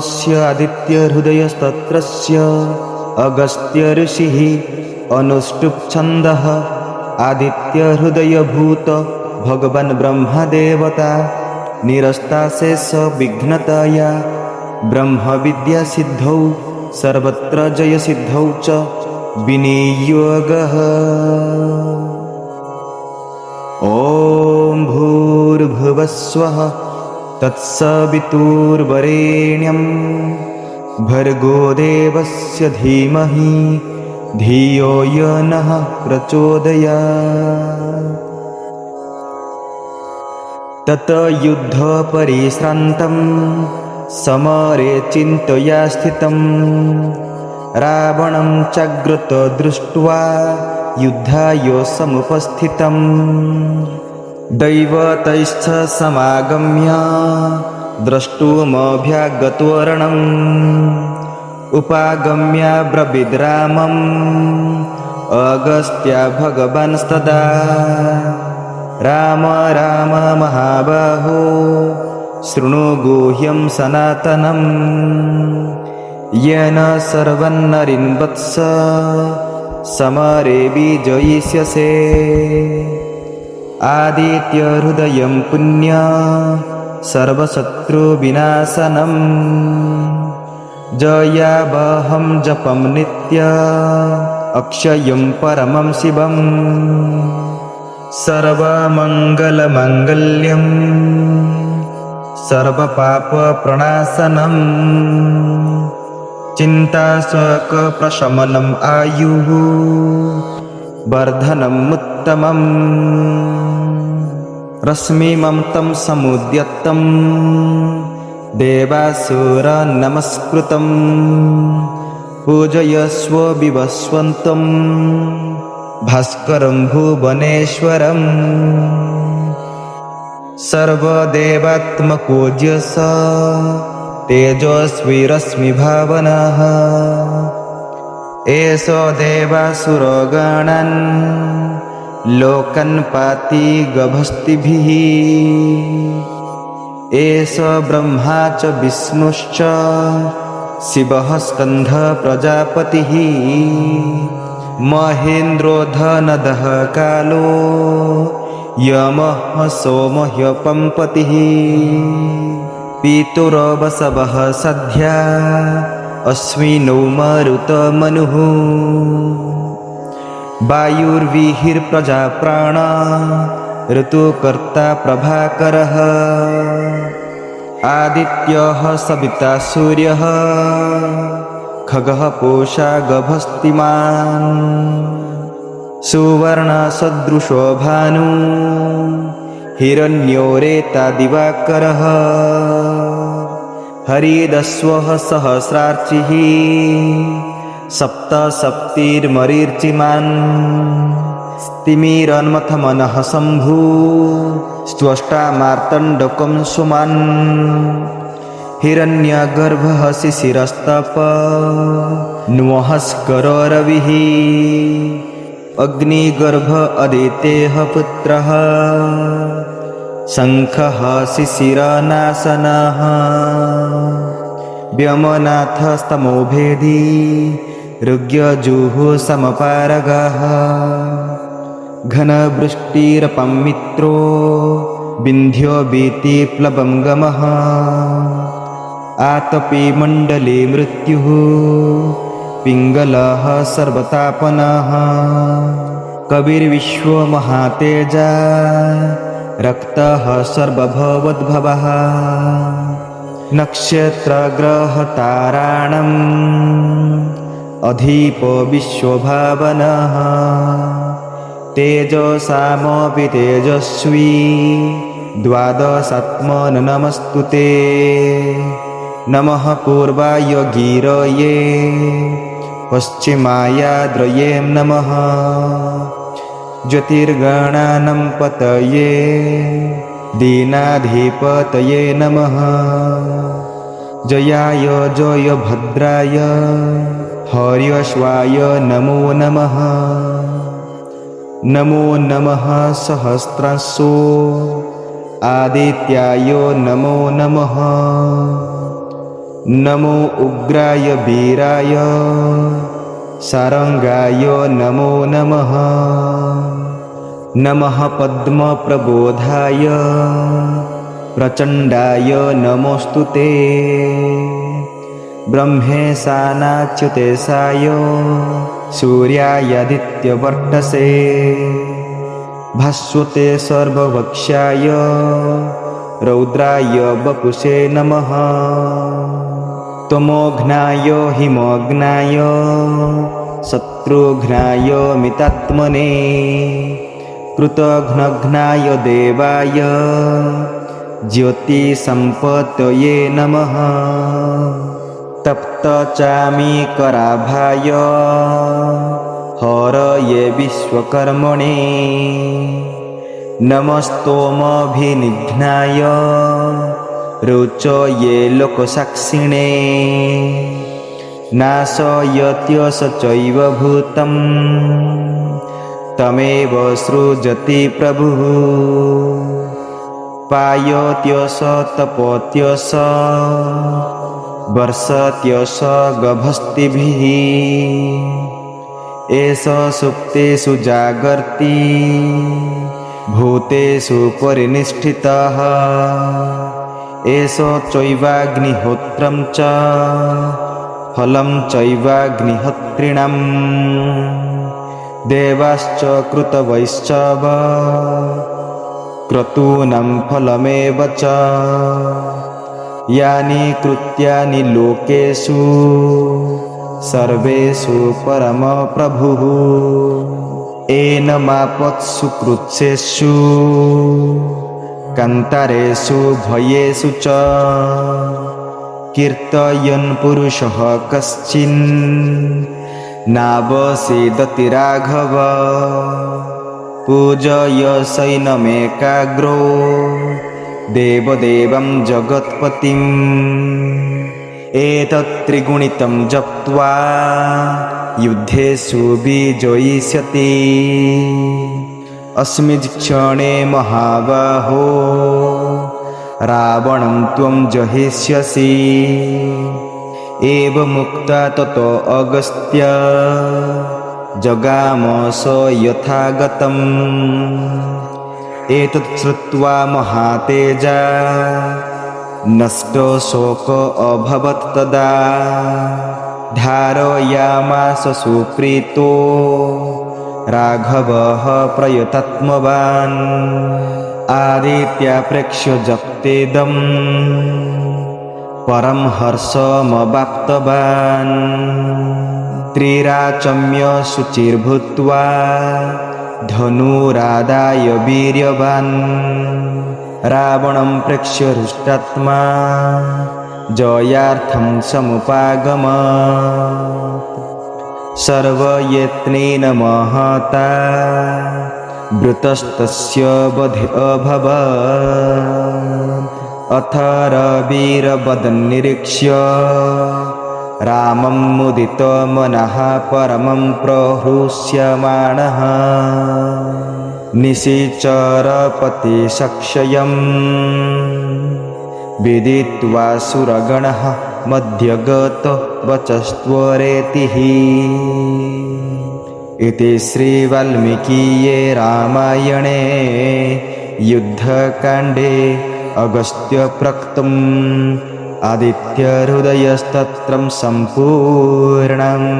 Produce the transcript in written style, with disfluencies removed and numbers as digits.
सोमस्य आदित्यहृदयस्तत्रस्य अगस्त्य ऋषिः अनुष्टुप् छन्दः आदित्यहृदयभूत भगवान् ब्रह्मदेवता निरस्ताशेष विघ्नतया ब्रह्मविद्यासिद्धौ सर्वत्र जयसिद्धौ च विनियोगः। ॐ भूर्भुवस्वः तत्सवितुर्वरेण्यं भर्गो देवस्य धीमहि धियो यो नः प्रचोदयात्। तत युद्धपरिश्रान्तं समरे चिन्तया स्थितं रावणं चाग्रत दृष्ट्वा युद्धाय समुपस्थितं दैवतैश्च समागम्य द्रष्टुमभ्यागतोरणम् उपागम्य ब्रवीद् रामम् अगस्त्य भगवांस्तदा राम राम महाबाहो शृणु गुह्यं सनातनम् येन सर्वन्नरीन् वत्स समरे विजयिष्यसे। आदित्यहृदयं पुण्य सर्वशत्रुविनाशनम् जयावहं जपं नित्य अक्षयं परमं शिवम् सर्वमङ्गलमाङ्गल्यं सर्वपापप्रणाशनम् चिन्ताशोकप्रशमनम् आयुः वर्धनम् उत्तमम् रश्मिमन्तं समुद्यत्तं देवासुरनमस्कृतं पूजयस्व विवस्वन्तं भास्करं भुवनेश्वरम् सर्वदेवात्मको यश तेजस्वी रश्मिभावनः एष देवासुरगणान् लोकान् पाति गभस्तिभिः एष ब्रह्मा च विष्णुश्च शिवः स्कन्ध प्रजापतिः महेन्द्रो धनदः कालो यमः सोमह्यपम्पतिः पितुरवसवः सद्या अश्विनौ मरुतमनुः वायुर्विहिर्प्रजाप्राण ऋतुकर्ता प्रभाकरः आदित्यः सविता सूर्यः खगः पूषा गभस्तिमान् सुवर्णसदृशो भानु हिरण्यो रेता दिवाकरः हरिदस्वः सहस्रार्चिः सप्तसप्तिर्मरीर्चिमान् तिमिरन्मथमनः शम्भु स्त्वष्टा मार्तण्डकं सुमान् हिरण्यगर्भः शिशिरस्तप नुवहस्करो रविः अग्निगर्भ अदितेः पुत्रः शङ्खः शिशिरनाशनः व्योमनाथस्तमोभेदी ऋग्यजुः समपारगः घनवृष्टिरपं मित्रो विन्ध्यो वीतिप्लवं गमः आतपे मण्डले मृत्युः पिङ्गलः सर्वतापनः कविर्विश्वमहातेजा रक्तः सर्वभवद्भवः नक्षत्रग्रहताराणम् अधिपो विश्वभावनः तेजसामपि तेजस्वी द्वादशात्मन् नमस्तुते नमः पूर्वाय गिरये पश्चिमायाद्रये नमः ज्योतिर्गणानां पतये दीनाधिपतये नमः जयाय जयभद्राय हर्यश्वाय नमो नमः नमो नमः सहस्रांशो आदित्याय नमो नमः नमो उग्राय वीराय सारंगाय नमो नमः। नमः पद्मप्रबोधाय प्रचण्डाय नमोऽस्तु ते। ब्रह्मेशानाच्युतेशाय सूर्यायादित्यवर्तसे भास्वते सर्वभक्षाय रौद्राय वपुषे नमः। तमोघ्नाय हिमग्नाय शत्रुघ्नाय मितात्मने कृतघ्नघ्नाय देवाय ज्योतिसम्पतये नमः। तप्तचामीकराभाय हरये विश्वकर्मणे नमस्तोमभिनिघ्नाय रोचये लोकसाक्षिणे नाशयत्यस चैव भूतं तमेव सृजति प्रभुः। पायत्यस तपत्यस वर्षत्यस गभस्तिभिः एष सुप्तेषु जागर्ति भूतेषु परिनिष्ठितः एष चैवाग्निहोत्रं च फलं चैवाग्निहोत्रिणम् देवाश्च कृतवैश्च क्रतूनां फलमेव च यानि कृत्यानि लोकेषु सर्वेषु परमप्रभुः एनमापत्सु कृच्छ्रेषु कान्तारेषु भयेषु च कीर्तयन् पुरुषः कश्चिन् नावसेदति राघव पूजयसैनमेकाग्रो देवदेवं जगत्पतिम् एतत्त्रिगुणितं जप्त्वा युद्धेषु विजयिष्यति अस्मिन् क्षणे महाबाहो रावणं त्वं जहिष्यसि। एवमुक्ता ततो अगस्त्य जगाम स यथागतम् एतत् श्रुत्वा महातेजा नष्टो शोक अभवत् तदा धारयामास सुप्रीतो राघवः प्रयतात्मवान् आदित्याप्रेक्ष्य जप्तेदं परं हर्षमवाप्तवान् त्रिराचम्य शुचिर्भूत्वा धनुरादाय वीर्यवान् रावणं प्रेक्ष्य हृष्टात्मा जयार्थं समुपागमत् सर्वयत्नेन महता वृतस्तस्य वधे अभवत् अथ रवीरवदन्निरीक्ष्य रामं मुदितमनः परमं प्रहृष्यमाणः निशिचरपतिसक्षयम् विदित्वा सुरगणः मध्यगतो वचस्त्वरेतिः। इति श्रीवाल्मीकीये रामायणे युद्धकाण्डे अगस्त्यप्रोक्तम् आदित्यहृदयस्तोत्रं सम्पूर्णम्।